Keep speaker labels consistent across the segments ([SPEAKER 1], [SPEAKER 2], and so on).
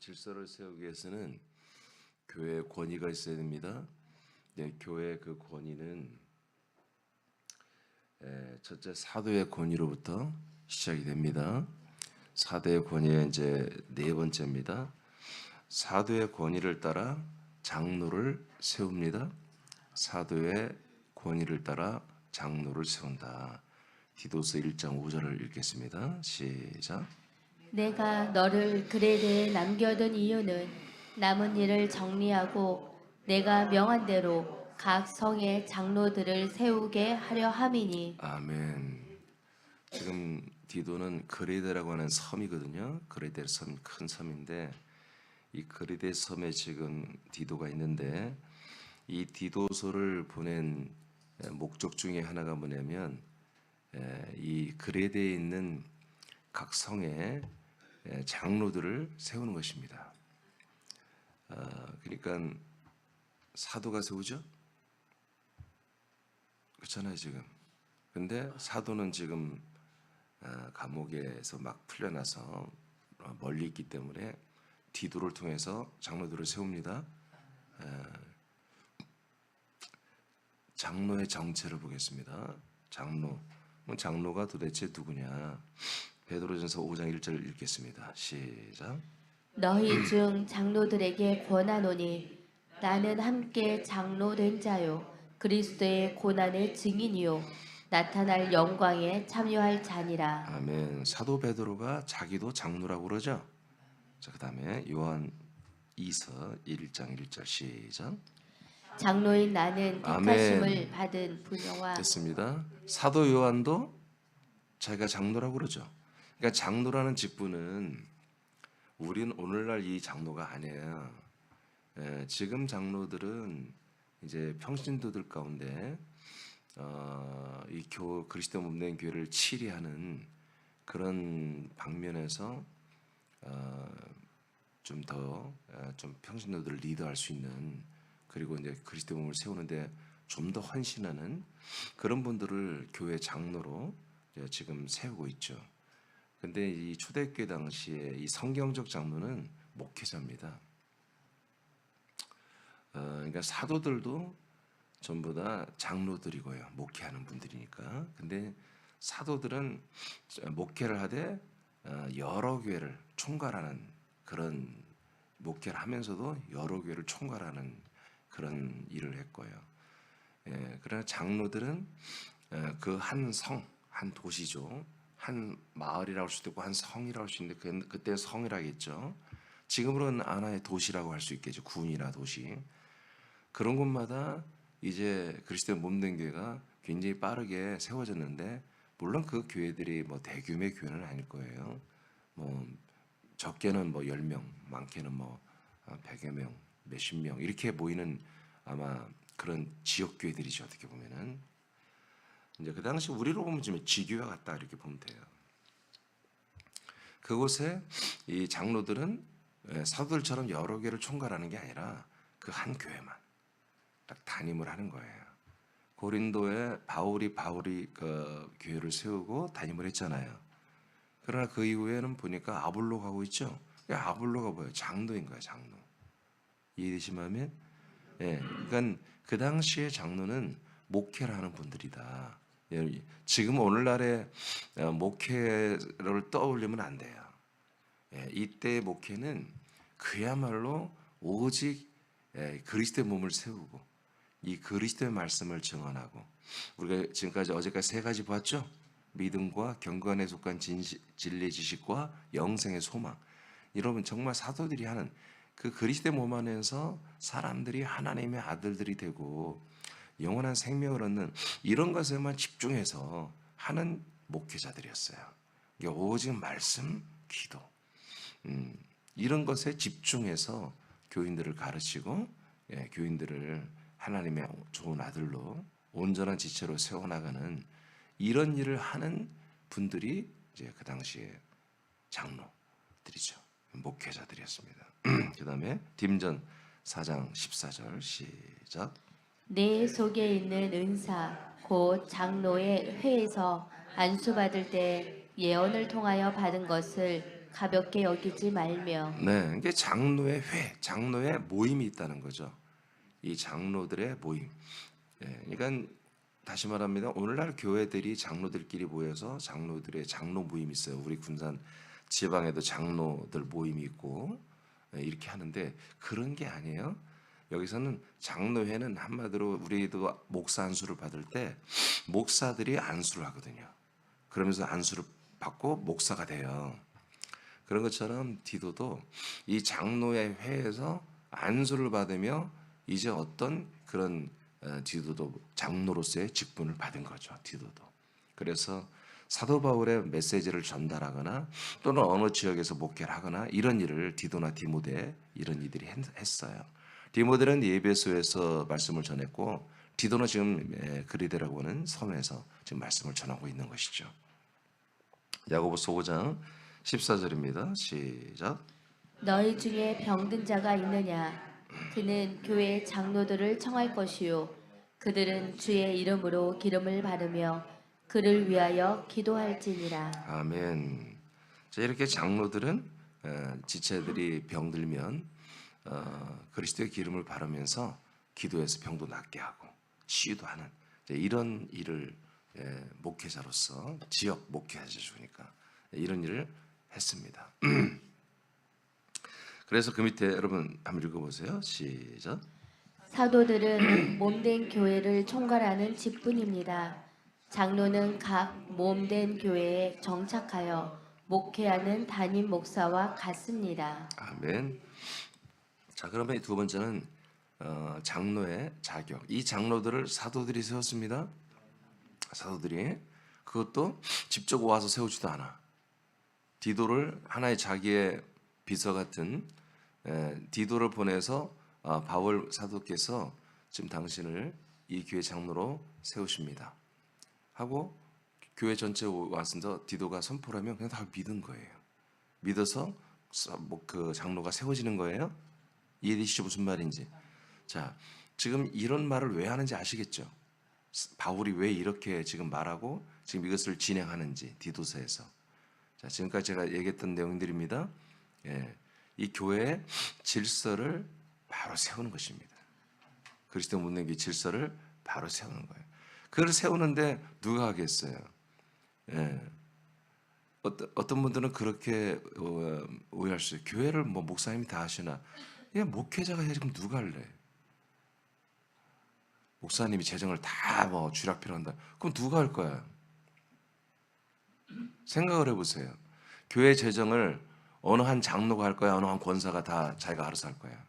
[SPEAKER 1] 질서를 세우기 위해서는 교회의 권위가 있어야 됩니다. 네, 교회의 그 권위는 첫째 사도의 권위로부터 시작이 됩니다. 사도의 권위의 이제 네 번째입니다. 사도의 권위를 따라 장로를 세웁니다. 사도의 권위를 따라 장로를 세운다. 디도서 1장 5절을 읽겠습니다. 시작.
[SPEAKER 2] 내가 너를 그레데에 남겨둔 이유는 남은 일을 정리하고 내가 명한 대로 각 성의 장로들을 세우게 하려 함이니.
[SPEAKER 1] 아멘. 지금 디도는 그레데라고 하는 섬이거든요. 그레데 섬, 큰 섬인데 이 그레데 섬에 지금 디도가 있는데 이 디도서를 보낸 목적 중에 하나가 뭐냐면 이 그레데에 있는 각 성의 장로들을 세우는 것입니다. 그러니까 사도가 세우죠? 그렇잖아요 지금. 근데 사도는 지금 감옥에서 막 풀려나서 멀리 있기 때문에 디도를 통해서 장로들을 세웁니다. 장로의 정체를 보겠습니다. 장로가 도대체 누구냐? 베드로전서 5장 1절 읽겠습니다. 시작.
[SPEAKER 2] 너희 중 장로들에게 권하노니 나는 함께 장로 된 자요 그리스도의 고난의 증인이요 나타날 영광에 참여할 자니라.
[SPEAKER 1] 아멘. 사도 베드로가 자기도 장로라고 그러죠. 자, 그다음에 요한 2서 1장 1절 시작.
[SPEAKER 2] 장로인 나는 택하심을
[SPEAKER 1] 아멘.
[SPEAKER 2] 받은 부녀와.
[SPEAKER 1] 됐습니다. 사도 요한도 자기가 장로라고 그러죠. 그러니까 장로라는 직분은 우리는 오늘날 이 장로가 아니에요. 지금 장로들은 이제 평신도들 가운데 이 그리스도 몸된 교회를 치리하는 그런 방면에서 좀 더 좀 평신도들을 리드할 수 있는, 그리고 이제 그리스도 몸을 세우는데 좀 더 헌신하는 그런 분들을 교회 장로로 지금 세우고 있죠. 근데 이 초대교회 당시에 이 성경적 장로는 목회자입니다. 그러니까 사도들도 전부 다 장로들이고요. 목회하는 분들이니까. 근데 사도들은 목회를 하되 여러 교회를 총괄하는 그런 목회를 하면서도 여러 교회를 총괄하는 그런 일을 했고요. 그러나 장로들은 그 한 성, 한 도시죠. 한 마을이라고 할 수도 있고 한 성이라고 할 수 있는데 그때 성이라겠죠. 지금으로는 하나의 도시라고 할 수 있겠죠. 군이나 도시. 그런 곳마다 이제 그리스도의 몸된 교회가 굉장히 빠르게 세워졌는데, 물론 그 교회들이 뭐 대규모의 교회는 아닐 거예요. 뭐 적게는 뭐 10명, 많게는 뭐 100여 명, 몇십 명 이렇게 모이는 아마 그런 지역 교회들이죠. 어떻게 보면은 이제 그 당시 우리로 보면 좀 지교와 같다 이렇게 보면 돼요. 그곳에 이 장로들은 사도들처럼 여러 교회를 총괄하는 게 아니라 그 한 교회만 딱 담임을 하는 거예요. 고린도에 바울이 그 교회를 세우고 담임을 했잖아요. 그러나 그 이후에는 보니까 아볼로 가고 있죠. 아볼로가 뭐예요? 장로인 거예요, 장로. 이해되시면? 예, 그러니까 그 당시에 장로는 목회를 하는 분들이다. 지금 오늘날의 목회를 떠올리면 안 돼요. 이때의 목회는 그야말로 오직 그리스도의 몸을 세우고 이 그리스도의 말씀을 증언하고, 우리가 지금까지 어제까지 세 가지 봤죠? 믿음과 경건에 속한 진리의 지식과 영생의 소망. 여러분 정말 사도들이 하는 그 그리스도의 몸 안에서 사람들이 하나님의 아들들이 되고 영원한 생명을 얻는 이런 것에만 집중해서 하는 목회자들이었어요. 오직 말씀, 기도 이런 것에 집중해서 교인들을 가르치고 교인들을 하나님의 좋은 아들로 온전한 지체로 세워나가는 이런 일을 하는 분들이 이제 그 당시에 장로들이죠. 목회자들이었습니다. 그 다음에 딤전 4장 14절 시작.
[SPEAKER 2] 내 속에 있는 은사 곧 장로의 회에서 안수받을 때 예언을 통하여 받은 것을 가볍게 여기지 말며
[SPEAKER 1] 네, 이게 장로의 회, 장로의 모임이 있다는 거죠. 이 장로들의 모임. 예, 그러니까 다시 말합니다. 오늘날 교회들이 장로들끼리 모여서 장로들의 장로 모임이 있어요. 우리 군산 지방에도 장로들 모임이 있고 이렇게 하는데 그런 게 아니에요. 여기서는 장로회는 한마디로 우리도 목사 안수를 받을 때 목사들이 안수를 하거든요. 그러면서 안수를 받고 목사가 돼요. 그런 것처럼 디도도 이 장로의 회에서 안수를 받으며 이제 어떤 그런 디도도 장로로서의 직분을 받은 거죠. 디도도. 그래서 사도 바울의 메시지를 전달하거나 또는 어느 지역에서 목회를 하거나 이런 일을 디도나 디모데 이런 이들이 했어요. 디모데는 예배소에서 말씀을 전했고 디도는 지금 그리데라고 하는 섬에서 지금 말씀을 전하고 있는 것이죠. 야고보서 5장 14절입니다. 시작.
[SPEAKER 2] 너희 중에 병든 자가 있느냐? 그는 교회 장로들을 청할 것이요 그들은 주의 이름으로 기름을 바르며 그를 위하여 기도할지니라.
[SPEAKER 1] 아멘. 자, 이렇게 장로들은 지체들이 병들면 그리스도의 기름을 바르면서 기도해서 병도 낫게 하고 치유도 하는 이런 일을 목회자로서 지역 목회자주니까 이런 일을 했습니다. 그래서 그 밑에 여러분 한번 읽어보세요. 시작.
[SPEAKER 2] 사도들은 몸된 교회를 총괄하는 직분입니다. 장로는 각 몸된 교회에 정착하여 목회하는 담임 목사와 같습니다.
[SPEAKER 1] 아멘. 자, 그러면 두 번째는 장로의 자격. 이 장로들을 사도들이 세웠습니다. 사도들이 그것도 직접 와서 세우지도 않아. 디도를 하나의 자기의 비서 같은 디도를 보내서 바울 사도께서 지금 당신을 이 교회 장로로 세우십니다. 하고 교회 전체 와서 디도가 선포를 하면 그냥 다 믿은 거예요. 믿어서 그 장로가 세워지는 거예요. 이해되시죠? 무슨 말인지. 자, 지금 이런 말을 왜 하는지 아시겠죠? 바울이 왜 이렇게 지금 말하고 지금 이것을 진행하는지 디도서에서. 자, 지금까지 제가 얘기했던 내용들입니다. 이 교회의 질서를 바로 세우는 것입니다. 그리스도 묻는 게 질서를 바로 세우는 거예요. 그걸 세우는데 누가 하겠어요? 어떤 분들은 그렇게 오해할 수 있어요. 교회를 뭐 목사님이 다 하시나? 목회자가 해야지 그럼 누가 할래? 목사님이 재정을 다 뭐 쥐락펴락 한다. 그럼 누가 할 거야? 생각을 해보세요. 교회 재정을 어느 한 장로가 할 거야? 어느 한 권사가 다 자기가 알아서 할 거야?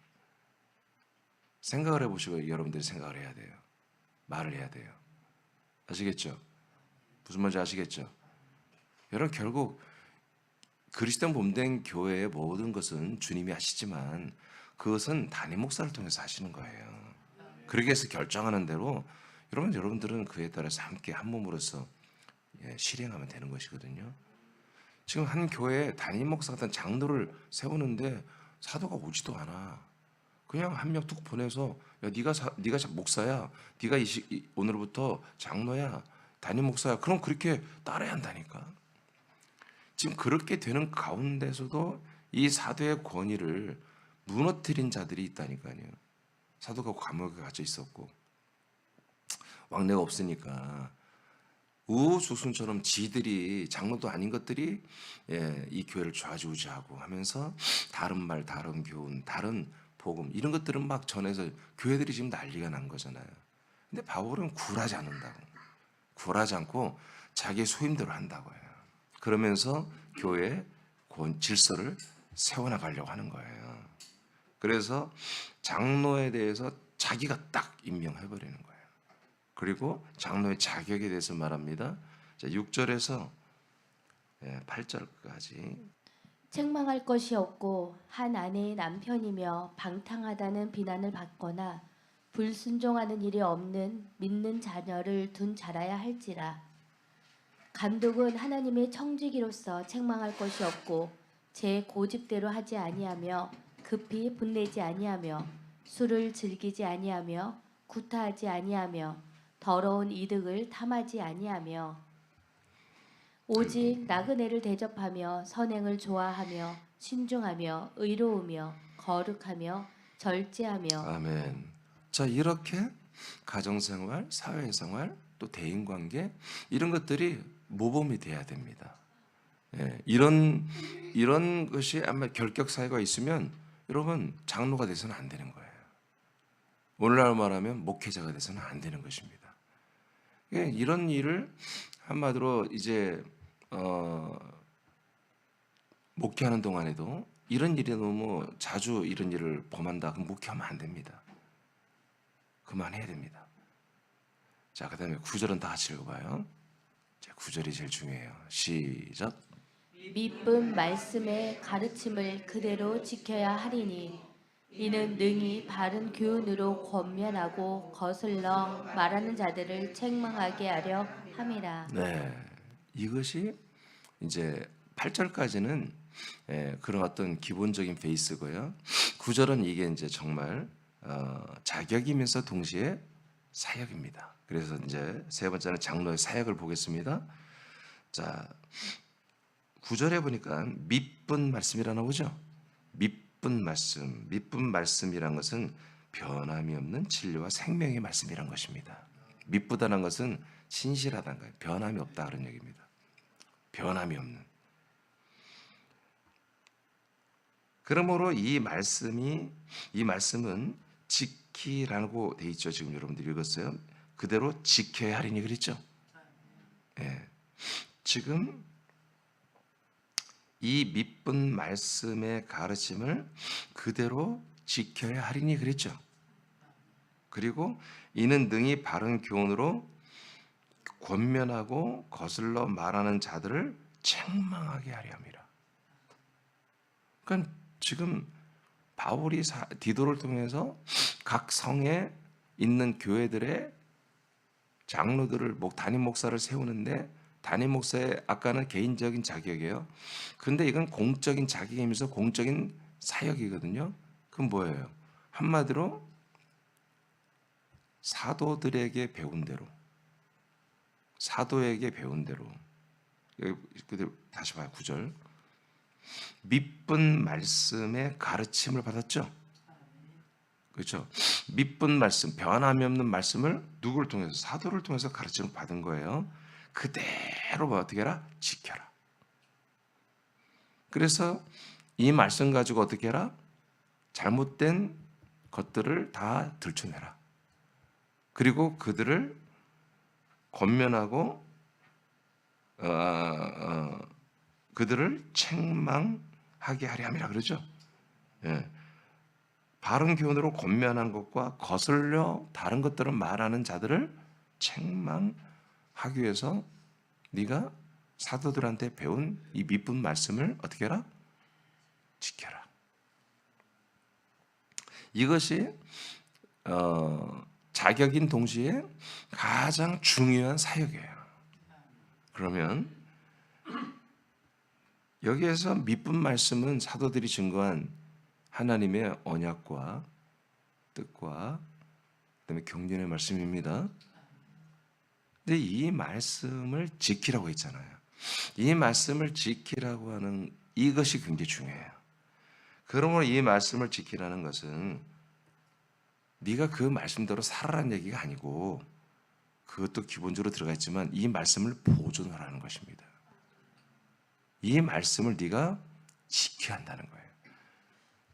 [SPEAKER 1] 생각을 해보시고 여러분들이 생각을 해야 돼요. 말을 해야 돼요. 아시겠죠? 무슨 말인지 아시겠죠? 여러분 결국 그리스도 몸된 교회의 모든 것은 주님이 하시지만 그것은 담임 목사를 통해서 하시는 거예요. 그렇게 해서 결정하는 대로 여러분들은 그에 따라서 함께 한 몸으로서 실행하면 되는 것이거든요. 지금 한 교회에 담임 목사 같은 장로를 세우는데 사도가 오지도 않아. 그냥 한 명 툭 보내서 야 네가 목사야. 네가 오늘부터 장로야. 담임 목사야. 그럼 그렇게 따라야 한다니까. 지금 그렇게 되는 가운데서도 이 사도의 권위를 무너뜨린 자들이 있다니까요. 사도가 감옥에 갇혀 있었고 왕래가 없으니까 우후죽순처럼 지들이 장로도 아닌 것들이 이 교회를 좌지우지하고 하면서 다른 말, 다른 교훈, 다른 복음 이런 것들은 막 전해서 교회들이 지금 난리가 난 거잖아요. 근데 바울은 굴하지 않는다고. 굴하지 않고 자기 소임대로 한다고 해요. 그러면서 교회의 질서를 세워나가려고 하는 거예요. 그래서 장로에 대해서 자기가 딱 임명해버리는 거예요. 그리고 장로의 자격에 대해서 말합니다. 6절에서 8절까지.
[SPEAKER 2] 책망할 것이 없고 한 아내의 남편이며 방탕하다는 비난을 받거나 불순종하는 일이 없는 믿는 자녀를 둔 자라야 할지라. 감독은 하나님의 청지기로서 책망할 것이 없고 제 고집대로 하지 아니하며 급히 분내지 아니하며 술을 즐기지 아니하며 구타하지 아니하며 더러운 이득을 탐하지 아니하며 오직 나그네를 대접하며 선행을 좋아하며 신중하며 의로우며 거룩하며 절제하며
[SPEAKER 1] 아멘. 자, 이렇게 가정생활, 사회생활, 또 대인관계 이런 것들이 모범이 돼야 됩니다. 예, 이런 것이 아마 결격 사유가 있으면 여러분 장로가 돼서는 안 되는 거예요. 오늘날 말하면 목회자가 돼서는 안 되는 것입니다. 예, 이런 일을 한마디로 이제 목회하는 동안에도 이런 일이 너무 자주 이런 일을 범한다 그럼 목회하면 안 됩니다. 그만해야 됩니다. 자, 그 다음에 9절은 다 같이 읽어봐요. 자, 9절이 제일 중요해요. 시작.
[SPEAKER 2] 미쁜 말씀의 가르침을 그대로 지켜야 하리니 이는 능히 바른 교훈으로 권면하고 거슬러 말하는 자들을 책망하게 하려 함이라.
[SPEAKER 1] 네, 이것이 이제 8절까지는 그런 어떤 기본적인 베이스고요. 9절은 이게 이제 정말 자격이면서 동시에 사역입니다. 그래서 이제 세 번째는 장로의 사역을 보겠습니다. 자, 9절에 보니까 미쁜 말씀이라 나오죠. 미쁜 말씀이란 것은 변함이 없는 진리와 생명의 말씀이란 것입니다. 미쁘다는 것은 신실하다는 거예요. 변함이 없다 그런 얘기입니다. 변함이 없는. 그러므로 이 말씀은 지키라고 돼 있죠. 지금 여러분들이 읽었어요. 그대로 지켜야 하리니 그랬죠. 예. 지금 이 미쁜 말씀의 가르침을 그대로 지켜야 하리니 그랬죠. 그리고 이는 능히 바른 교훈으로 권면하고 거슬러 말하는 자들을 책망하게 하려 함이라. 그러니까 지금 바울이 디도를 통해서 각 성에 있는 교회들의 장로들을 담임 목사를 세우는데 담임 목사의 아까는 개인적인 자격이에요. 그런데 이건 공적인 자격이면서 공적인 사역이거든요. 그럼 뭐예요? 한마디로 사도들에게 배운 대로, 사도에게 배운 대로. 여기 그대로 다시 봐요. 9절. 미쁜 말씀의 가르침을 받았죠. 그렇죠. 미쁜 말씀, 변함이 없는 말씀을 누구를 통해서? 사도를 통해서 가르침을 받은 거예요. 그대로 어떻게 해라? 지켜라. 그래서 이 말씀 가지고 어떻게 해라? 잘못된 것들을 다 들춰내라. 그리고 그들을 권면하고 그들을 책망하게 하려 함이라 그러죠. 예. 바른 교훈으로 권면한 것과 거슬려 다른 것들을 말하는 자들을 책망하기 위해서 네가 사도들한테 배운 이 미쁜 말씀을 어떻게 해라? 지켜라. 이것이 자격인 동시에 가장 중요한 사역이에요. 그러면 여기에서 미쁜 말씀은 사도들이 증거한 하나님의 언약과 뜻과 그다음에 경륜의 말씀입니다. 근데 이 말씀을 지키라고 했잖아요. 이 말씀을 지키라고 하는 이것이 굉장히 중요해요. 그러므로 이 말씀을 지키라는 것은 네가 그 말씀대로 살아라는 얘기가 아니고 그것도 기본적으로 들어가 있지만 이 말씀을 보존하라는 것입니다. 이 말씀을 네가 지켜야 한다는 거예요.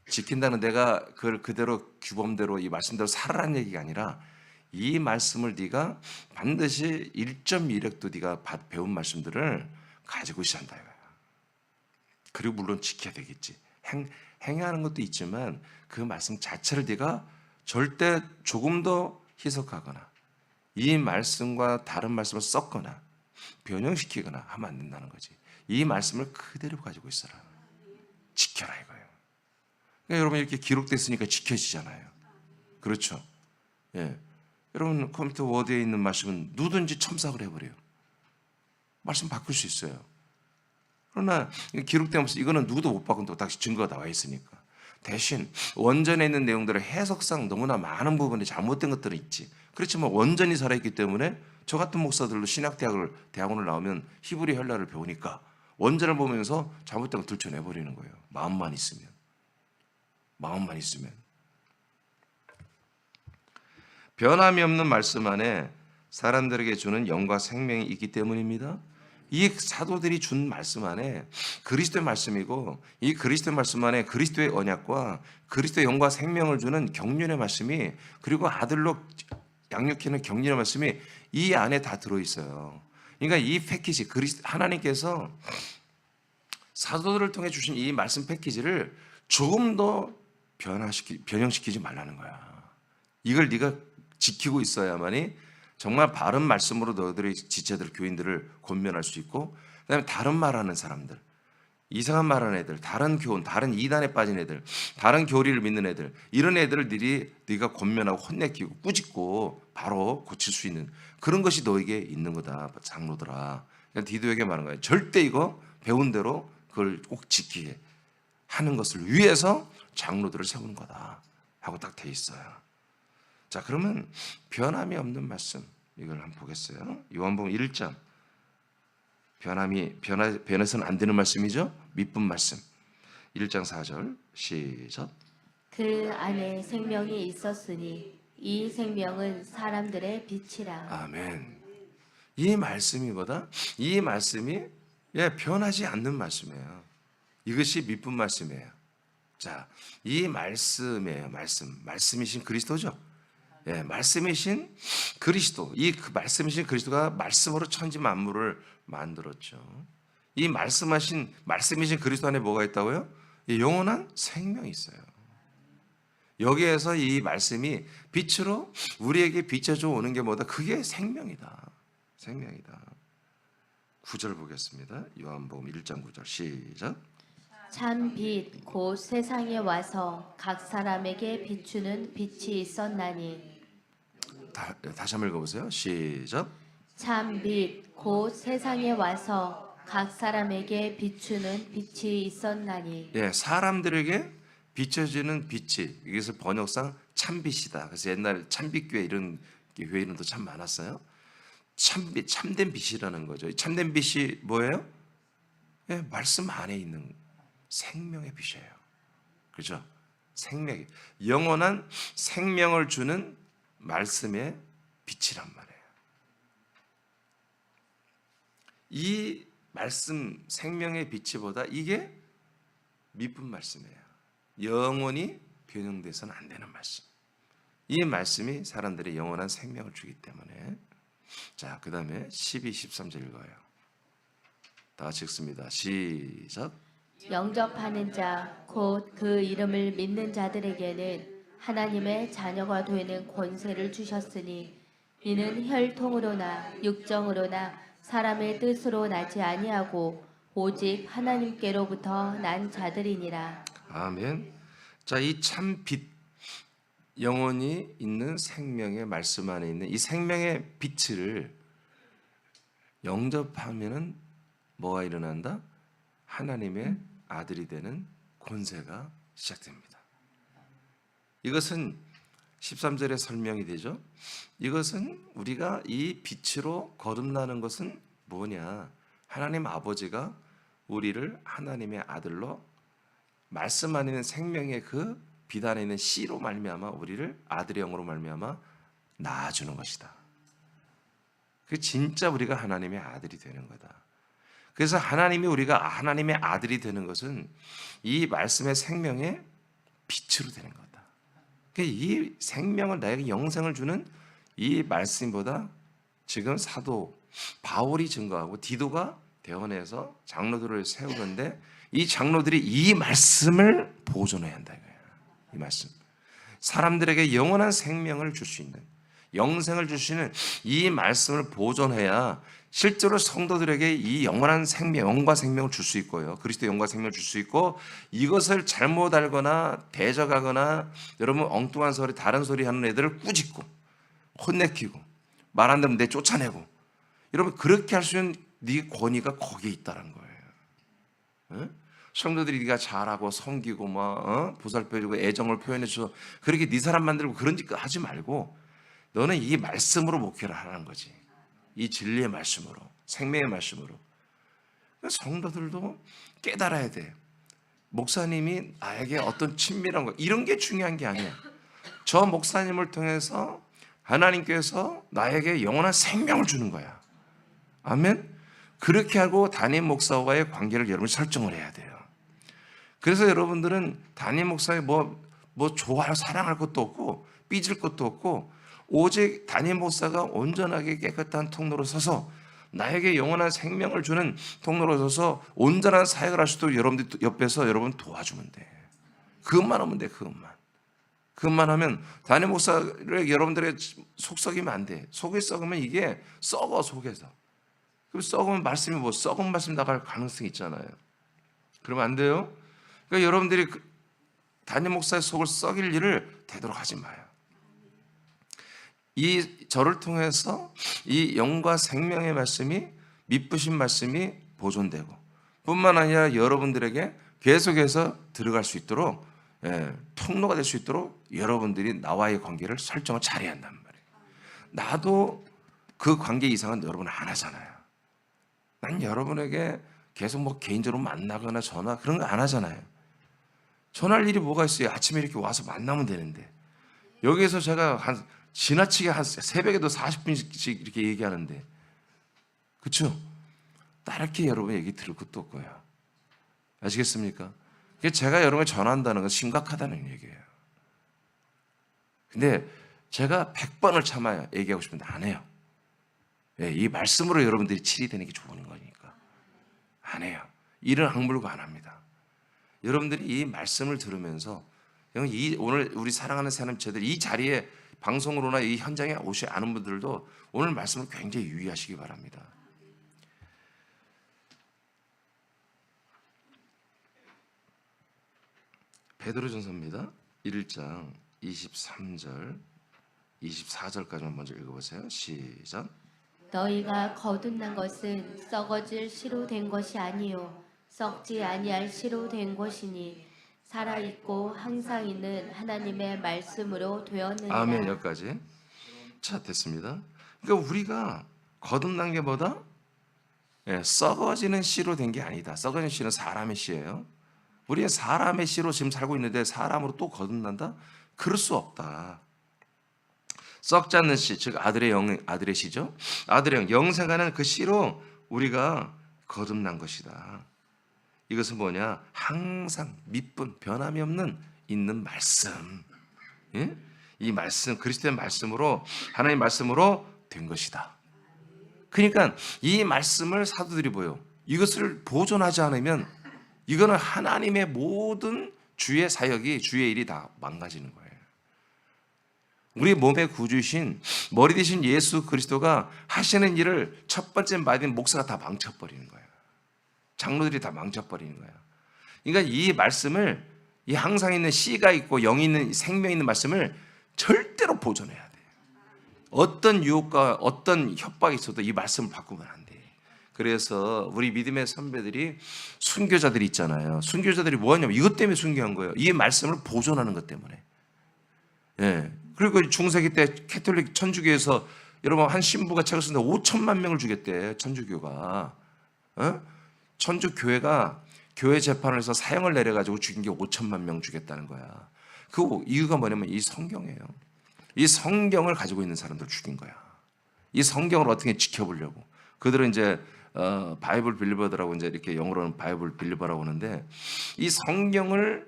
[SPEAKER 1] 지킨다는 내가 그걸 그대로 규범대로 이 말씀대로 살아라는 얘기가 아니라 이 말씀을 네가 반드시 1.1획도 네가 배운 말씀들을 가지고 있어야 한다 이거야. 그리고 물론 지켜야 되겠지. 행하는 것도 있지만 그 말씀 자체를 네가 절대 조금 더 희석하거나 이 말씀과 다른 말씀을 섞거나 변형시키거나 하면 안 된다는 거지. 이 말씀을 그대로 가지고 있어라. 지켜라 이거예요. 그러니까 여러분 이렇게 기록됐으니까 지켜지잖아요. 그렇죠? 예. 여러분 컴퓨터 워드에 있는 말씀은 누구든지 첨삭을 해버려요. 말씀 바꿀 수 있어요. 그러나 기록된 말씀 이거는 누구도 못 바꾼다고 다시 증거가 나와 있으니까. 대신 원전에 있는 내용들을 해석상 너무나 많은 부분이 잘못된 것들은 있지. 그렇지만 원전이 살아있기 때문에 저 같은 목사들도 대학원을 나오면 히브리 헬라를 배우니까 원전을 보면서 잘못된 거 들춰내버리는 거예요. 마음만 있으면. 변함이 없는 말씀 안에 사람들에게 주는 영과 생명이 있기 때문입니다. 이 사도들이 준 말씀 안에 그리스도의 말씀이고, 이 그리스도의 말씀 안에 그리스도의 언약과 그리스도의 영과 생명을 주는 경륜의 말씀이, 그리고 아들로 양육하는 경륜의 말씀이 이 안에 다 들어있어요. 그러니까 이 패키지, 하나님께서 사도들을 통해 주신 이 말씀 패키지를 조금 더 변형시키지 말라는 거야. 이걸 네가 지키고 있어야만이 정말 바른 말씀으로 너희들의 지체들, 교인들을 권면할 수 있고, 그다음에 다른 말하는 사람들, 이상한 말하는 애들, 다른 교훈, 다른 이단에 빠진 애들, 다른 교리를 믿는 애들, 이런 애들을 네가 권면하고 혼내키고 꾸짖고 바로 고칠 수 있는 그런 것이 너에게 있는 거다, 장로들아. 그냥 디도에게 말하는 거예요. 절대 이거 배운 대로 그걸 꼭 지키게 하는 것을 위해서 장로들을 세우는 거다 하고 딱 돼 있어요. 자, 그러면 변함이 없는 말씀, 이걸 한번 보겠어요. 요한복음 1장. 변해서는 안 되는 말씀이죠. 밑분 말씀. 1장 4절 시작.
[SPEAKER 2] 그 안에 생명이 있었으니 이 생명은 사람들의 빛이라.
[SPEAKER 1] 아멘. 이 말씀이 변하지 않는 말씀이에요. 이것이 밑분 말씀이에요. 자, 이 말씀이에요. 말씀이신 그리스도죠. 예, 말씀이신 그리스도. 말씀이신 그리스도가 말씀으로 천지 만물을 만들었죠. 이 말씀이신 그리스도 안에 뭐가 있다고요? 이 영원한 생명이 있어요. 여기에서 이 말씀이 빛으로 우리에게 비춰져 오는 게 뭐다? 그게 생명이다. 9절 보겠습니다. 요한복음 1장 9절 시작.
[SPEAKER 2] 참 빛 곧 세상에 와서 각 사람에게 비추는 빛이 있었나니.
[SPEAKER 1] 다시 한번 읽어보세요. 시작.
[SPEAKER 2] 참 빛 곧 세상에 와서 각 사람에게 비추는 빛이 있었나니.
[SPEAKER 1] 예, 사람들에게 비춰지는 빛이, 이것을 번역상 참빛이다. 그래서 옛날 참빛교회 이런 교회 이름도 참 많았어요. 참빛, 참된 빛이라는 거죠. 이 참된 빛이 뭐예요? 예, 말씀 안에 있는 생명의 빛이에요. 그렇죠? 생명, 영원한 생명을 주는 말씀의 빛이란 말이에요. 이 말씀, 생명의 빛이보다 이게 밑분 말씀이에요. 영원히 변형돼서는 안 되는 말씀. 이 말씀이 사람들의 영원한 생명을 주기 때문에. 자, 그 다음에 12, 13절 읽어요. 다 같이 읽습니다. 시작.
[SPEAKER 2] 영접하는 자 곧 그 이름을 믿는 자들에게는 하나님의 자녀가 되는 권세를 주셨으니 이는 혈통으로나 육정으로나 사람의 뜻으로 나지 아니하고 오직 하나님께로부터 난 자들이니라.
[SPEAKER 1] 아멘. 자, 이 참 빛, 영원히 있는 생명의 말씀 안에 있는 이 생명의 빛을 영접하면은 뭐가 일어난다? 하나님의 아들이 되는 권세가 시작됩니다. 이것은 13절에 설명이 되죠. 이것은 우리가 이 빛으로 거듭나는 것은 뭐냐? 하나님 아버지가 우리를 하나님의 아들로, 말씀 안에 있는 생명의 그 빛 안에 있는 씨로 말미암아 우리를 아들의 영으로 말미암아 낳아주는 것이다. 그 진짜 우리가 하나님의 아들이 되는 거다. 그래서 우리가 하나님의 아들이 되는 것은 이 말씀의 생명의 빛으로 되는 거다. 이 생명을, 나에게 영생을 주는 이 말씀보다 지금 사도 바울이 증거하고 디도가 대원해서 장로들을 세우는데, 이 장로들이 이 말씀을 보존해야 한다 이거예요. 이 말씀, 사람들에게 영원한 생명을 줄 수 있는, 영생을 주시는 이 말씀을 보존해야 실제로 성도들에게 이 영원한 생명, 영과 생명을 줄 수 있고요. 그리스도 영과 생명을 줄 수 있고, 이것을 잘못 알거나 대적하거나 여러분 엉뚱한 소리, 다른 소리 하는 애들을 꾸짖고 혼내키고 말 안 되면 내 쫓아내고, 여러분 그렇게 할 수 있는 네 권위가 거기에 있다는 거예요. 응? 성도들이 네가 잘하고 섬기고 보살펴주고 애정을 표현해줘서 그렇게 네 사람 만들고 그런 짓 하지 말고 너는 이 말씀으로 목회를 하라는 거지. 이 진리의 말씀으로, 생명의 말씀으로. 성도들도 깨달아야 돼. 목사님이 나에게 어떤 친밀한 거, 이런 게 중요한 게 아니야. 저 목사님을 통해서 하나님께서 나에게 영원한 생명을 주는 거야. 아멘. 그렇게 하고 담임 목사와의 관계를 여러분 설정을 해야 돼요. 그래서 여러분들은 담임 목사에 뭐 좋아할 사랑할 것도 없고 삐질 것도 없고, 오직 담임 목사가 온전하게 깨끗한 통로로 서서 나에게 영원한 생명을 주는 통로로 서서 온전한 사역을 할 수도 여러분들 옆에서 여러분 도와주면 돼. 그것만 하면 돼. 그것만 하면 담임 목사를 여러분들의 속 썩이면 안 돼. 속이 썩으면 이게 썩어, 속에서. 그럼 썩으면 말씀이 썩은 말씀 나갈 가능성이 있잖아요. 그러면 안 돼요. 그러니까 여러분들이 담임 목사의 속을 썩일 일을 되도록 하지 마요. 이 저를 통해서 이 영과 생명의 말씀이, 미쁘신 말씀이 보존되고, 뿐만 아니라 여러분들에게 계속해서 들어갈 수 있도록, 통로가 될 수 있도록 여러분들이 나와의 관계를 설정을 잘해야 한단 말이에요. 나도 그 관계 이상은 여러분 안 하잖아요. 난 여러분에게 계속 개인적으로 만나거나 전화 그런 거 안 하잖아요. 전할 일이 뭐가 있어요? 아침에 이렇게 와서 만나면 되는데, 여기에서 제가 지나치게 새벽에도 40분씩 이렇게 얘기하는데, 그렇죠? 다르게 여러분 얘기 들을 것도 없고요. 아시겠습니까? 제가 여러분에 전한다는 건 심각하다는 얘기예요. 근데 제가 100번을 참아야 얘기하고 싶은데 안 해요. 이 말씀으로 여러분들이 치리되는 게 좋은 거니까 안 해요. 이런 악물고 안 합니다. 여러분들이 이 말씀을 들으면서 오늘 우리 사랑하는 사람들 이 자리에 방송으로나 이 현장에 오지 않은 분들도 오늘 말씀을 굉장히 유의하시기 바랍니다. 베드로전서입니다. 1장 23절 24절까지만 먼저 읽어보세요. 시작.
[SPEAKER 2] 너희가 거듭난 것은 썩어질 씨로 된 것이 아니요 썩지 아니할 씨로 된 것이니 살아있고 항상 있는 하나님의 말씀으로 되었느니라.
[SPEAKER 1] 아멘. 여기까지. 자, 됐습니다. 그러니까 우리가 거듭난 게 뭐다? 썩어지는 씨로 된 게 아니다. 썩어지는 씨는 사람의 씨예요. 우리는 사람의 씨로 지금 살고 있는데 사람으로 또 거듭난다? 그럴 수 없다. 썩지 않는 씨, 즉 아들의 씨죠. 아들의 영생하는 그 씨로 우리가 거듭난 것이다. 이것은 뭐냐? 항상 미쁜 변함이 없는 있는 말씀. 예? 이 말씀, 그리스도의 말씀으로, 하나님의 말씀으로 된 것이다. 그러니까 이 말씀을 사도들이 이것을 보존하지 않으면 이거는 하나님의 모든 주의 사역이, 주의 일이 다 망가지는 거예요. 우리 몸의 구주이신 머리 되신 예수 그리스도가 하시는 일을 첫 번째 맡은 목사가 다 망쳐버리는 거예요. 장로들이 다 망쳐버리는 거예요. 그러니까 이 말씀을, 이 항상 있는 씨가 있고 영이 있는, 생명 있는 말씀을 절대로 보존해야 돼요. 어떤 유혹과 어떤 협박이 있어도 이 말씀을 바꾸면 안 돼요. 그래서 우리 믿음의 선배들이, 순교자들이 있잖아요. 순교자들이 뭐 하냐면 이것 때문에 순교한 거예요. 이 말씀을 보존하는 것 때문에. 그리고 중세기 때 캐톨릭 천주교에서 여러분 한 신부가 책을 쓰는데 5천만 명을 주겠대. 천주교가. 천주교회가 교회 재판을 해서 사형을 내려가지고 죽인 게 5천만 명 주겠다는 거야. 그 이유가 뭐냐면 이 성경이에요. 이 성경을 가지고 있는 사람들 죽인 거야. 이 성경을 어떻게 지켜보려고. 그들은 이제 바이블 빌리버들하고 이제 이렇게 영어로는 바이블 빌리버라고 하는데, 이 성경을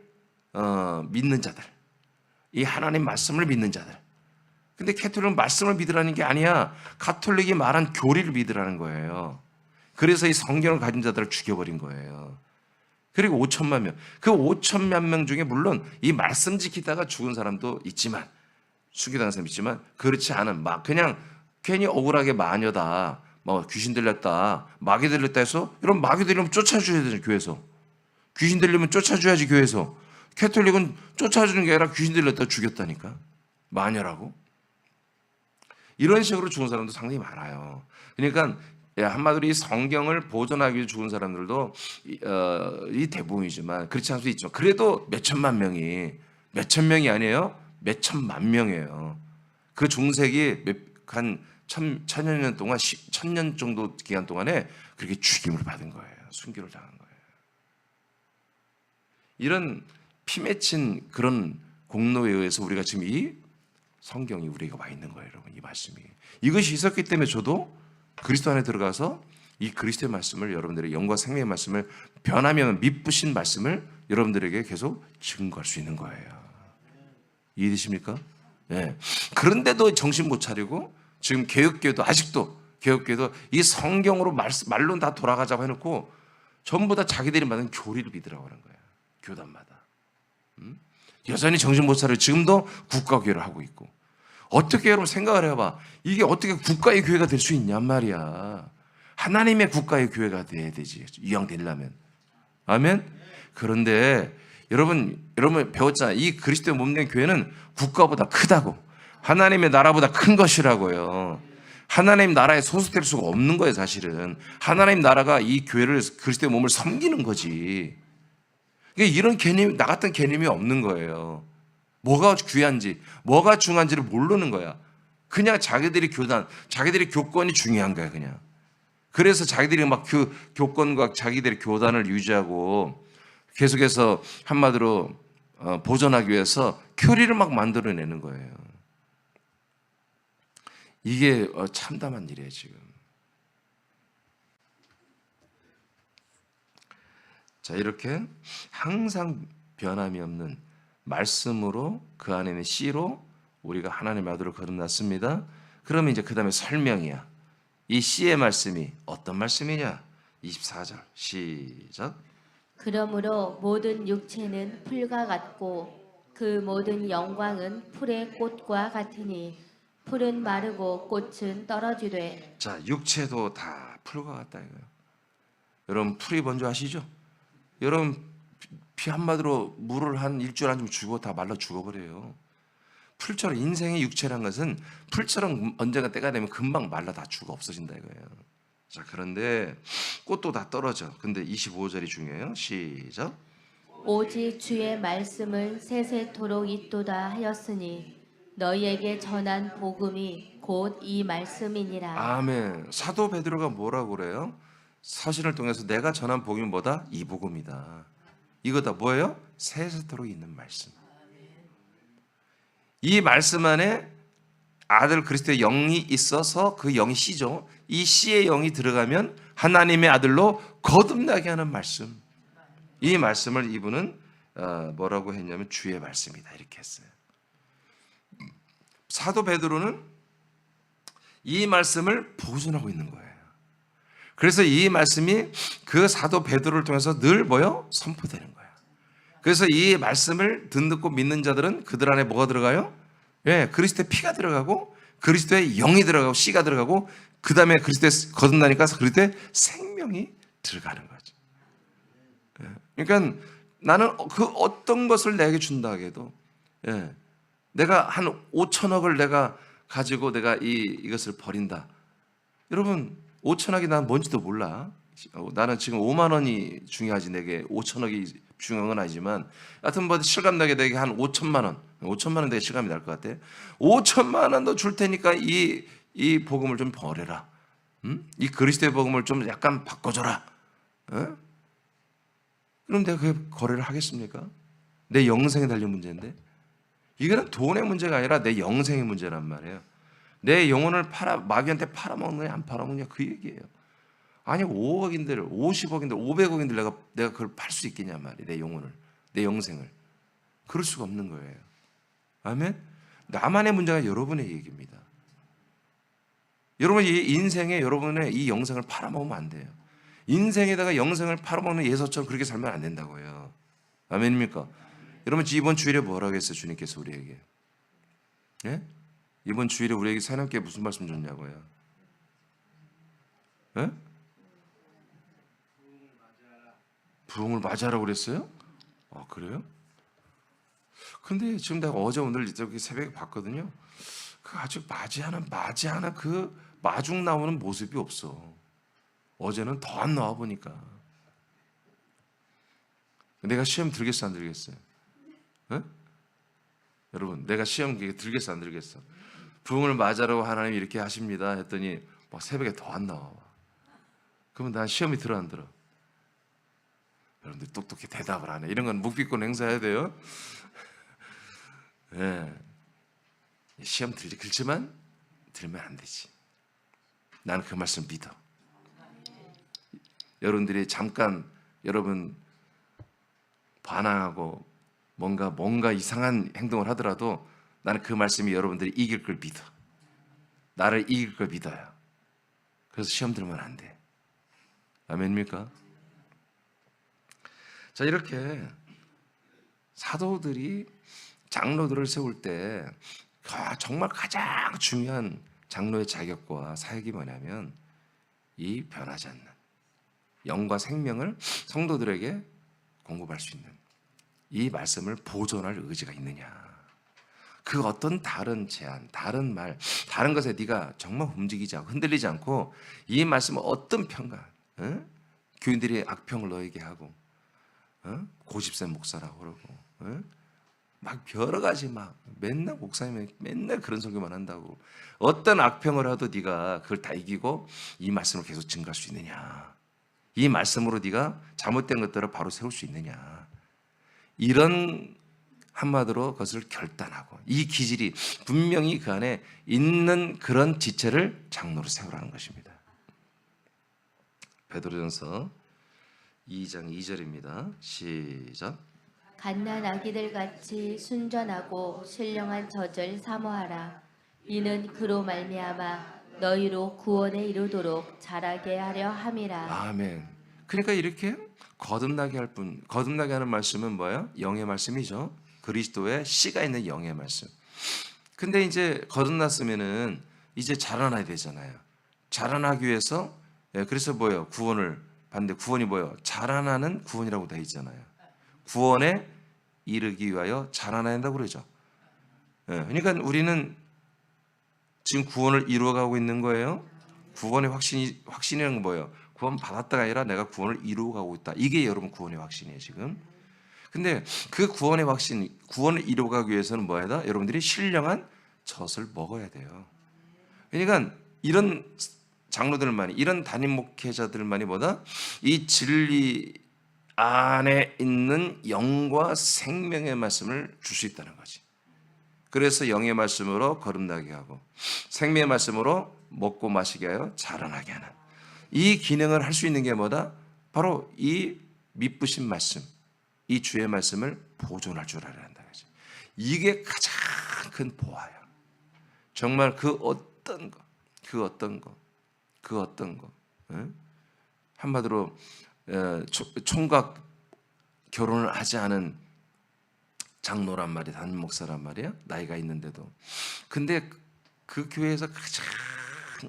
[SPEAKER 1] 믿는 자들, 이 하나님 말씀을 믿는 자들. 근데 캐톨릭은 말씀을 믿으라는 게 아니야. 가톨릭이 말한 교리를 믿으라는 거예요. 그래서 이 성경을 가진 자들을 죽여버린 거예요. 그리고 5천만 명. 그 5천만 명 중에 물론 이 말씀 지키다가 죽은 사람도 있지만, 순교당한 사람이 있지만, 그렇지 않은 막 그냥 괜히 억울하게 마녀다, 귀신 들렸다, 마귀 들렸다 해서, 여러분 마귀 들리면 쫓아줘야 되죠. 교회에서. 귀신 들리면 쫓아줘야지. 교회에서. 캐톨릭은 쫓아주는 게 아니라 귀신 들렸다 죽였다니까. 마녀라고. 이런 식으로 죽은 사람도 상당히 많아요. 그러니까 한마디로 이 성경을 보존하기 위해 죽은 사람들도 이 대부분이지만, 그렇지 않을 수 있죠. 그래도 몇천만 명이, 몇천 명이 아니에요. 몇천만 명이에요. 그 중세기 한 천여 년 동안 1000년 정도 기간 동안에 그렇게 죽임을 받은 거예요. 순교를 당한 거예요. 이런 피 맺힌 그런 공로에 의해서 우리가 지금 이 성경이 우리가 와 있는 거예요, 여러분. 이 말씀이 이것이 있었기 때문에 저도 그리스도 안에 들어가서 이 그리스도의 말씀을, 여러분들의 영과 생명의 말씀을, 변하면 미쁘신 말씀을 여러분들에게 계속 증거할 수 있는 거예요. 이해되십니까? 네. 그런데도 정신 못 차리고 지금 개혁교회도 아직도 개혁교회도 이 성경으로 말로 다 돌아가자고 해놓고 전부 다 자기들이 만든 교리를 믿으라고 하는 거예요. 교단마다. 여전히 정신 못 차리고 지금도 국가교회를 하고 있고. 어떻게 여러분 생각을 해봐. 이게 어떻게 국가의 교회가 될 수 있냔 말이야. 하나님의 국가의 교회가 돼야 되지. 이왕 되려면. 아멘? 그런데 여러분 배웠잖아요. 이 그리스도의 몸된 교회는 국가보다 크다고. 하나님의 나라보다 큰 것이라고요. 하나님 나라에 소속될 수가 없는 거예요, 사실은. 하나님 나라가 이 교회를, 그리스도의 몸을 섬기는 거지. 이런 개념, 나 같은 개념이 없는 거예요. 뭐가 귀한지, 뭐가 중요한지를 모르는 거야. 그냥 자기들이 자기들이 교권이 중요한 거야, 그냥. 그래서 자기들이 막 그 교권과 자기들의 교단을 유지하고 계속해서 한마디로 보존하기 위해서 교리를 막 만들어내는 거예요. 이게 참담한 일이에요, 지금. 자, 이렇게 항상 변함이 없는 말씀으로, 그 안에는 씨로 우리가 하나님의 아들을 거듭났습니다. 그러면 이제 그 다음에 설명이야. 이 씨의 말씀이 어떤 말씀이냐? 24절 시작.
[SPEAKER 2] 그러므로 모든 육체는 풀과 같고 그 모든 영광은 풀의 꽃과 같으니 풀은 마르고 꽃은 떨어지되.
[SPEAKER 1] 자, 육체도 다 풀과 같다 이거예요. 여러분 풀이 뭔지 아시죠? 여러분 피 한마디로 물을 한 일주일 안 주면 죽어, 다 말라 죽어버려요. 풀처럼 인생의 육체란 것은 풀처럼 언젠가 때가 되면 금방 말라 다 죽어 없어진다 이거예요. 자, 그런데 꽃도 다 떨어져. 근데 25절이 중요해요. 시작.
[SPEAKER 2] 오직 주의 말씀을 세세토록 있도다 하였으니 너희에게 전한 복음이 곧 이 말씀이니라.
[SPEAKER 1] 아멘. 사도 베드로가 뭐라고 그래요? 서신을 통해서 내가 전한 복음이 뭐다? 이 복음이다. 이거다 뭐예요? 세세토록 있는 말씀. 이 말씀 안에 아들 그리스도의 영이 있어서 그 영이 씨죠. 이 씨의 영이 들어가면 하나님의 아들로 거듭나게 하는 말씀. 이 말씀을 이분은 뭐라고 했냐면 주의 말씀이다 이렇게 했어요. 사도 베드로는 이 말씀을 보존하고 있는 거예요. 그래서 이 말씀이 그 사도 베드로를 통해서 늘 뭐요? 선포되는 거예요. 그래서 이 말씀을 듣고 믿는 자들은 그들 안에 뭐가 들어가요? 예, 그리스도의 피가 들어가고 그리스도의 영이 들어가고 씨가 들어가고 그 다음에 그리스도의 거듭나니까 그리스도의 생명이 들어가는 거죠. 예, 그러니까 나는 그 어떤 것을 내게 준다 해도 내가 한 5천억을 내가 가지고 내가 이것을 버린다. 여러분 5천억이 난 뭔지도 몰라. 나는 지금 5만 원이 중요하지 내게 5천억이 중요한 건 아니지만 하여튼 뭐 실감나게 내게 한 5천만 원 되게 실감이 날 것 같아. 5천만 원도 줄 테니까 이 복음을 좀 버려라. 이 그리스도의 복음을 좀 약간 바꿔줘라. 그럼 내가 그 거래를 하겠습니까? 내 영생에 달린 문제인데 이거는 돈의 문제가 아니라 내 영생의 문제란 말이에요. 내 영혼을 마귀한테 팔아먹느냐 안 팔아먹느냐 그 얘기예요. 아니 5억인들 50억인들 500억인들 내가 그걸 팔 수 있겠냐 말이에요. 내 영혼을, 내 영생을. 그럴 수가 없는 거예요. 아멘. 나만의 문제가 여러분의 얘기입니다. 여러분 이 인생에 여러분의 이 영생을 팔아먹으면 안 돼요. 인생에다가 영생을 팔아먹는 예서처럼 그렇게 살면 안 된다고요. 아멘입니까? 여러분 이번 주일에 뭐라고 했어요? 주님께서 우리에게. 예? 이번 주일에 우리에게 새롭게 무슨 말씀 줬냐고요? 예? 부흥을 맞이하라고 그랬어요? 아, 그래요? 근데 지금 내가 어제 오늘 저기 새벽에 봤거든요. 그 아직 맞이하는 그 마중 나오는 모습이 없어. 어제는 더 안 나와 보니까. 내가 시험 들겠어 안 들겠어요? 예? 여러분 내가 시험 들겠어 안 들겠어? 부흥을 맞으라고 하나님이 이렇게 하십니다 했더니 막 새벽에 더 안 나와. 그러면 난 시험이 들어 안 들어? 여러분들 똑똑히 대답을 하네. 이런 건 묵비권 행사해야 돼요. 예. 시험 들지, 그렇지만 들면 안 되지. 나는 그 말씀 믿어. 여러분들이 잠깐 여러분 반항하고 뭔가 이상한 행동을 하더라도 나는 그 말씀이 여러분들이 이길 걸 믿어. 나를 이길 걸 믿어요. 그래서 시험 들면 안 돼. 아멘입니까? 자, 이렇게 사도들이 장로들을 세울 때 정말 가장 중요한 장로의 자격과 사역이 뭐냐면 이 변하지 않는 영과 생명을 성도들에게 공급할 수 있는 이 말씀을 보존할 의지가 있느냐. 그 어떤 다른 제안, 다른 말, 다른 것에 네가 정말 움직이지 않고 흔들리지 않고 이 말씀은 어떤 평가, 교인들이 악평을 너에게 하고 고집센 목사라고 그러고 막 여러 가지 막 맨날 목사님이 맨날 그런 설교만 한다고 어떤 악평을 하도 네가 그걸 다 이기고 이 말씀을 계속 증거할 수 있느냐. 이 말씀으로 네가 잘못된 것들을 바로 세울 수 있느냐. 이런 한마디로 그것을 결단하고 이 기질이 분명히 그 안에 있는 그런 지체를 장로로 세우라는 것입니다. 베드로전서 2장 2절입니다. 시작.
[SPEAKER 2] 갓난 아기들 같이 순전하고 신령한 젖을 사모하라. 이는 그로 말미암아 너희로 구원에 이르도록 자라게 하려 함이라.
[SPEAKER 1] 아멘. 그러니까 이렇게 거듭나게 할 뿐, 거듭나게 하는 말씀은 뭐예요? 영의 말씀이죠. 그리스도의 씨가 있는 영의 말씀. 근데 이제 거듭났으면은 이제 자라나야 되잖아요. 자라나기 위해서 그래서 뭐예요? 구원을 받는데 구원이 뭐예요? 자라나는 구원이라고 되어 있잖아요. 구원에 이르기 위하여 자라나야 한다고 그러죠. 그러니까 우리는 지금 구원을 이루어가고 있는 거예요. 구원의 확신이라는 건 뭐예요? 구원 받았다가 아니라 내가 구원을 이루어가고 있다. 이게 여러분 구원의 확신이에요 지금. 근데 그 구원의 확신, 구원을 이루어가기 위해서는 뭐야 다 여러분들이 신령한 젖을 먹어야 돼요. 그러니까 이런 장로들만이, 이런 담임 목회자들만이 뭐다? 이 진리 안에 있는 영과 생명의 말씀을 줄 수 있다는 거지. 그래서 영의 말씀으로 거듭나게 하고 생명의 말씀으로 먹고 마시게 하여 자라나게 하는 이 기능을 할 수 있는 게 뭐다? 바로 이 미쁘신 말씀, 이 주의 말씀을 보존할 줄 알아야 한다는 거지. 이게 가장 큰 보화야. 정말 그 어떤 거 한마디로 총각 결혼을 하지 않은 장로란 말이야, 담임 목사란 말이야, 나이가 있는데도. 근데 그 교회에서 가장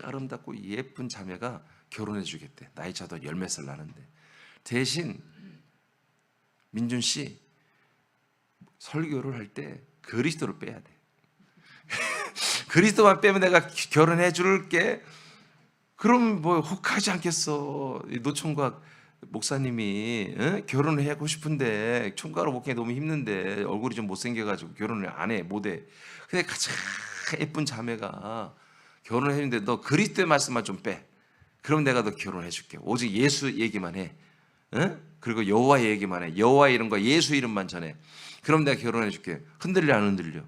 [SPEAKER 1] 아름답고 예쁜 자매가 결혼해 주겠대. 나이 차도 열 몇 살 나는데. 대신 민준 씨 설교를 할 때 그리스도를 빼야 돼. 그리스도만 빼면 내가 결혼해 줄게. 그럼 뭐 혹하지 않겠어. 노총각 목사님이 결혼을 하고 싶은데 총각으로 목회가 너무 힘든데 얼굴이 좀 못생겨가지고 결혼을 안 해, 못해. 근데 가장 예쁜 자매가 결혼을 했는데 너 그리스도의 말씀만 좀 빼. 그럼 내가 너 결혼해 줄게. 오직 예수 얘기만 해. 그리고 여호와 얘기만 해. 여호와 이름과 예수 이름만 전해. 그럼 내가 결혼해 줄게. 흔들려 안 흔들려?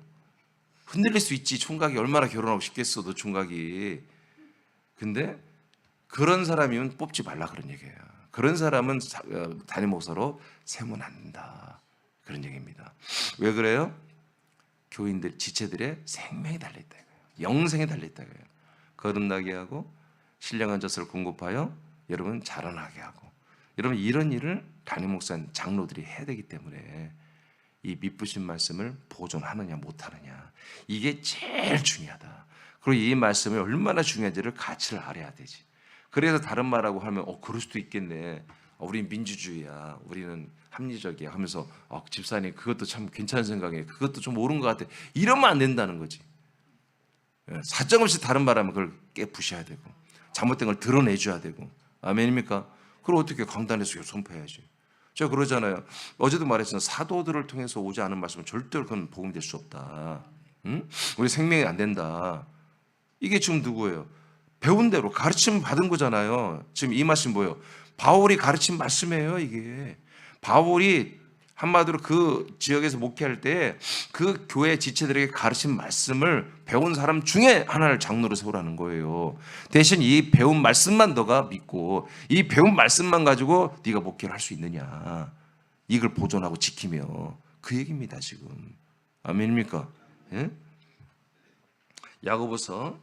[SPEAKER 1] 흔들릴 수 있지. 총각이 얼마나 결혼하고 싶겠어, 너 총각이. 근데 그런 사람이면 뽑지 말라 그런 얘기예요. 그런 사람은 담임 목사로 세우면 안 된다. 그런 얘기입니다. 왜 그래요? 교인들, 지체들의 생명이 달려있다. 영생이 달려있다. 거듭나게 하고 신령한 젖을 공급하여 여러분 자라나게 하고 여러분 이런 일을 담임 목사, 장로들이 해야 되기 때문에 이 미쁘신 말씀을 보존하느냐 못하느냐 이게 제일 중요하다. 그리고 이 말씀이 얼마나 중요한지를 가치를 알아야 되지. 그래서 다른 말하고 하면 그럴 수도 있겠네. 우린 민주주의야. 우리는 합리적이야 하면서 집사님 그것도 참 괜찮은 생각이에요. 그것도 좀 옳은 것 같아. 이러면 안 된다는 거지. 사정없이 다른 말하면 그걸 깨부셔야 되고 잘못된 걸 드러내줘야 되고. 아멘입니까? 그걸 어떻게 강단에서 선포해야지. 제가 그러잖아요. 어제도 말했잖아요. 사도들을 통해서 오지 않은 말씀은 절대로 그건 복음이 될 수 없다. 우리 생명이 안 된다. 이게 지금 누구예요? 배운 대로 가르침 받은 거잖아요. 지금 이 말씀 뭐예요? 바울이 가르친 말씀이에요. 이게 바울이 한마디로 그 지역에서 목회할 때 그 교회 지체들에게 가르친 말씀을 배운 사람 중에 하나를 장로로 세우라는 거예요. 대신 이 배운 말씀만 너가 믿고 이 배운 말씀만 가지고 네가 목회를 할 수 있느냐, 이걸 보존하고 지키며, 그 얘기입니다 지금. 아멘입니까? 예? 야고보서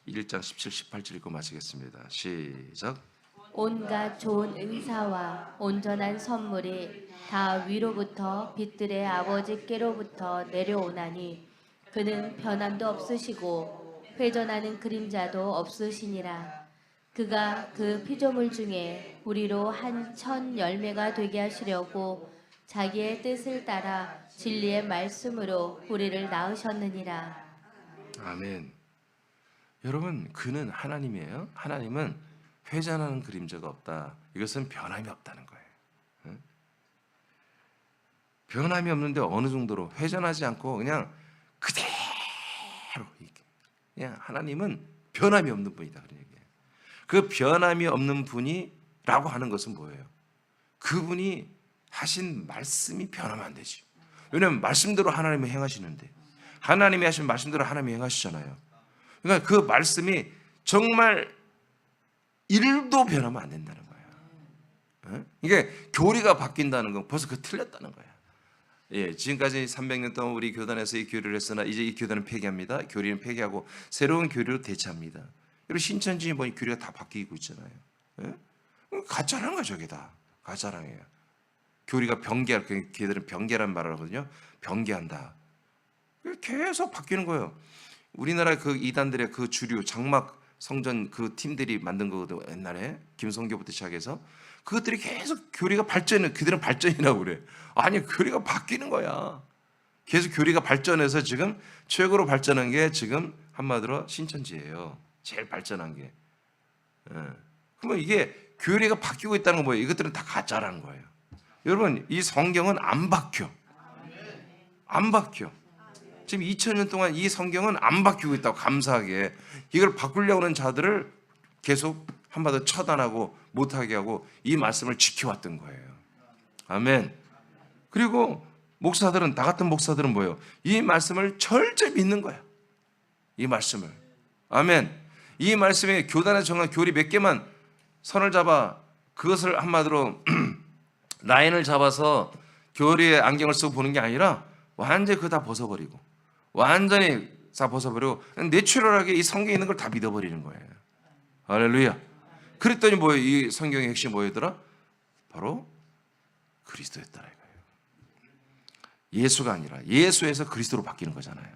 [SPEAKER 1] 1장 17, 18절 읽고 마치겠습니다. 시작.
[SPEAKER 2] 온갖 좋은 은사와 온전한 선물이 다 위로부터 빛들의 아버지께로부터 내려오나니 그는 변함도 없으시고 회전하는 그림자도 없으시니라. 그가 그 피조물 중에 우리로 한 천 열매가 되게 하시려고 자기의 뜻을 따라 진리의 말씀으로 우리를 낳으셨느니라.
[SPEAKER 1] 아멘. 여러분, 그는 하나님이에요. 하나님은 회전하는 그림자가 없다. 이것은 변함이 없다는 거예요. 응? 변함이 없는데 어느 정도로 회전하지 않고 그냥 그대로, 그냥 하나님은 변함이 없는 분이다, 그런 얘기예요. 그 변함이 없는 분이라고 하는 것은 뭐예요? 그분이 하신 말씀이 변하면 안 되지. 왜냐하면 말씀대로 하나님이 행하시는데, 하나님이 하신 말씀대로 하나님이 행하시잖아요. 그러니까 그 말씀이 정말 1도 변하면 안 된다는 거예요. 이게 교리가 바뀐다는 건 벌써 그 틀렸다는 거예요. 예, 지금까지 300년 동안 우리 교단에서 이 교리를 했으나 이제 이 교단은 폐기합니다. 교리는 폐기하고 새로운 교리로 대체합니다. 그리고 신천지에 보니 교리가 다 바뀌고 있잖아요. 예? 가짜라는 거죠, 저게 다 가짜랑이에요. 교리가 변개할, 걔들은 변개란 말을 하거든요. 변개한다. 계속 바뀌는 거예요. 우리나라 그 이단들의 그 주류 장막 성전 그 팀들이 만든 거거든요. 옛날에 김성교부터 시작해서 그것들이 계속 교리가 발전해. 그들은 발전이라고 그래. 아니, 교리가 바뀌는 거야. 계속 교리가 발전해서 지금 최고로 발전한 게 지금 한마디로 신천지예요. 제일 발전한 게. 그러면 이게 교리가 바뀌고 있다는 건 뭐예요? 이것들은 다 가짜라는 거예요. 여러분, 이 성경은 안 바뀌어. 안 바뀌어. 지금 2000년 동안 이 성경은 안 바뀌고 있다고, 감사하게. 이걸 바꾸려고 하는 자들을 계속 한마디로 처단하고 못하게 하고 이 말씀을 지켜왔던 거예요. 아멘. 그리고 목사들은, 나 같은 목사들은 뭐예요? 이 말씀을 철저히 믿는 거야. 이 말씀을. 아멘. 이 말씀에 교단에 정한 교리 몇 개만 선을 잡아 그것을 한마디로 라인을 잡아서 교리에 안경을 쓰고 보는 게 아니라 완전히 그거 다 벗어버리고, 완전히 다 벗어버리고 내추럴하게 이 성경에 있는 걸 다 믿어버리는 거예요. 할렐루야. 그랬더니 뭐예요? 이 성경의 핵심이 뭐였더라? 바로 그리스도였더라 이거예요. 예수가 아니라 예수에서 그리스도로 바뀌는 거잖아요.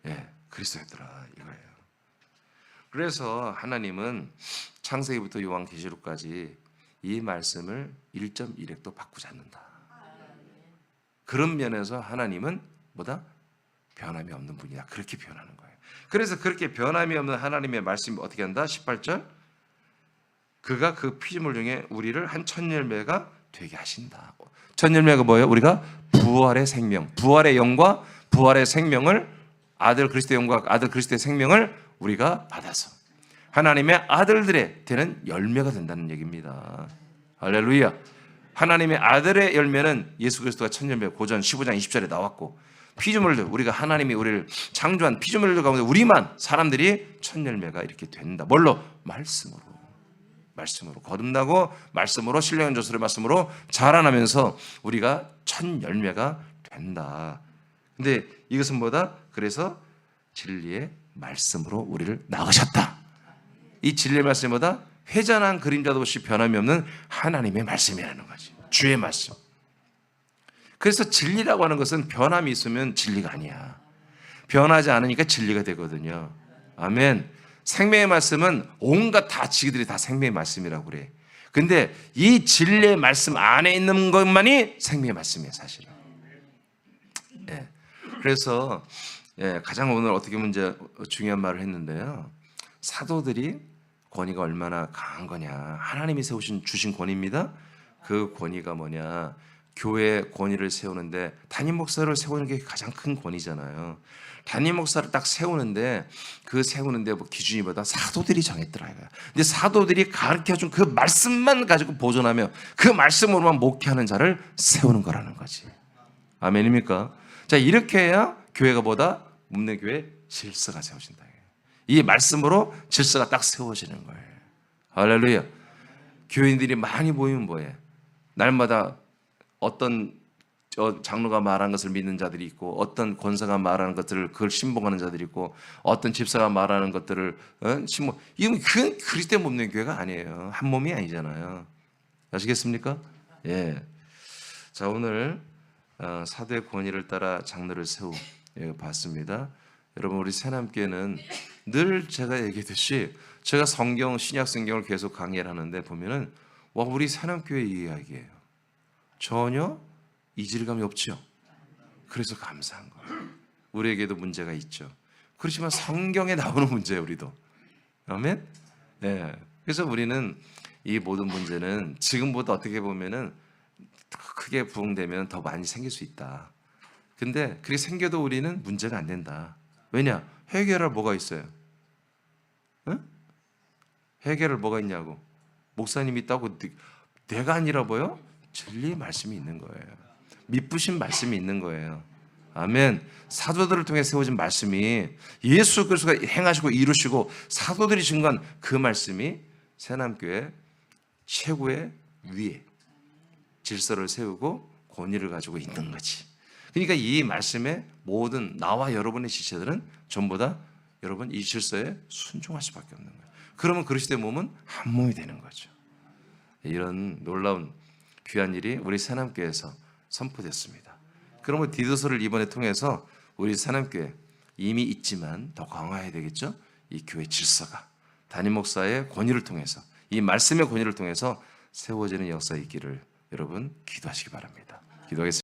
[SPEAKER 1] 예, 그리스도였더라 이거예요. 그래서 하나님은 창세기부터 요한계시록까지 이 말씀을 1.1획도 바꾸지 않는다. 그런 면에서 하나님은 뭐다? 변함이 없는 분이다. 그렇게 표현하는 거예요. 그래서 그렇게 변함이 없는 하나님의 말씀이 어떻게 한다? 18절. 그가 그 피조물 중에 우리를 한 천 열매가 되게 하신다. 천 열매가 뭐예요? 우리가 부활의 생명, 부활의 영과 부활의 생명을, 아들 그리스도의 영과 아들 그리스도의 생명을 우리가 받아서 하나님의 아들들의 되는 열매가 된다는 얘기입니다. 할렐루야. 하나님의 아들의 열매는 예수 그리스도가 첫 열매, 고전 15장 20절에 나왔고, 피조물들, 우리가 하나님이 우리를 창조한 피조물들 가운데 우리만, 사람들이 첫 열매가 이렇게 된다. 뭘로? 말씀으로. 말씀으로 거듭나고 말씀으로, 신령한 조서의 말씀으로 자라나면서 우리가 첫 열매가 된다. 근데 이것은 뭐다? 그래서 진리의 말씀으로 우리를 낳으셨다. 이 진리의 말씀이 뭐다? 회전한 그림자도 없이 변함이 없는 하나님의 말씀이라는 거지. 주의 말씀. 그래서 진리라고 하는 것은 변함이 있으면 진리가 아니야. 변하지 않으니까 진리가 되거든요. 아멘. 생명의 말씀은 온갖 다 지들이 다 생명의 말씀이라고 그래. 근데 이 진리의 말씀 안에 있는 것만이 생명의 말씀이에요, 사실은. 예. 그래서 가장 오늘 어떻게 보면 이제 중요한 말을 했는데요. 사도들이 권위가 얼마나 강한 거냐. 하나님이 주신 권위입니다. 그 권위가 뭐냐. 교회 권위를 세우는데 담임 목사를 세우는 게 가장 큰 권위잖아요. 담임 목사를 딱 세우는데 그 세우는데 뭐 기준이 뭐다 사도들이 정했더라 이거야. 근데 사도들이 가르쳐준 그 말씀만 가지고 보존하며 그 말씀으로만 목회하는 자를 세우는 거라는 거지. 아멘입니까? 자, 이렇게 해야 교회가 보다 묵는 교회 질서가 세워진다. 이 말씀으로 질서가 딱 세워지는 거예요. 할렐루야. 교인들이 많이 모이면 뭐해? 날마다 어떤 장로가 말하는 것을 믿는 자들이 있고, 어떤 권사가 말하는 것들을 그걸 신봉하는 자들이 있고, 어떤 집사가 말하는 것들을 신봉. 이건 그건 그리스도 몸된 교회가 아니에요. 한 몸이 아니잖아요. 아시겠습니까? 예. 자, 오늘 사도의 권위를 따라 장로를 세우 봤습니다. 여러분, 우리 새남교회는 늘 제가 얘기했듯이 제가 성경 신약 성경을 계속 강의를 하는데 보면은 와, 우리 새남교회 이야기예요. 전혀 이질감이 없죠. 그래서 감사한 거예요. 우리에게도 문제가 있죠. 그렇지만 성경에 나오는 문제예요, 우리도. 아멘. 네. 그래서 우리는 이 모든 문제는 지금보다 어떻게 보면은 크게 부흥되면 더 많이 생길 수 있다. 근데 그렇게 생겨도 우리는 문제가 안 된다. 왜냐? 해결할 뭐가 있어요? 응? 해결할 뭐가 있냐고. 목사님이 있다고 내가 아니라고요? 진리의 말씀이 있는 거예요. 믿부신 말씀이 있는 거예요. 아멘. 사도들을 통해 세워진 말씀이 예수 그리스도가 행하시고 이루시고 사도들이 증거한 그 말씀이 새남교회 최고의 위에 질서를 세우고 권위를 가지고 있는 거지. 그러니까 이 말씀에 모든 나와 여러분의 지체들은 전부 다 여러분 이 질서에 순종할 수밖에 없는 거예요. 그러면 그리스도의 몸은 한 몸이 되는 거죠. 이런 놀라운 귀한 일이 우리 새남교회에서 선포됐습니다. 그러면 디도서를 이번에 통해서 우리 새남교회 이미 있지만 더 강화해야 되겠죠? 이 교회 질서가 담임 목사의 권위를 통해서 이 말씀의 권위를 통해서 세워지는 역사가 있기를 여러분 기도하시기 바랍니다. 기도하겠습니다.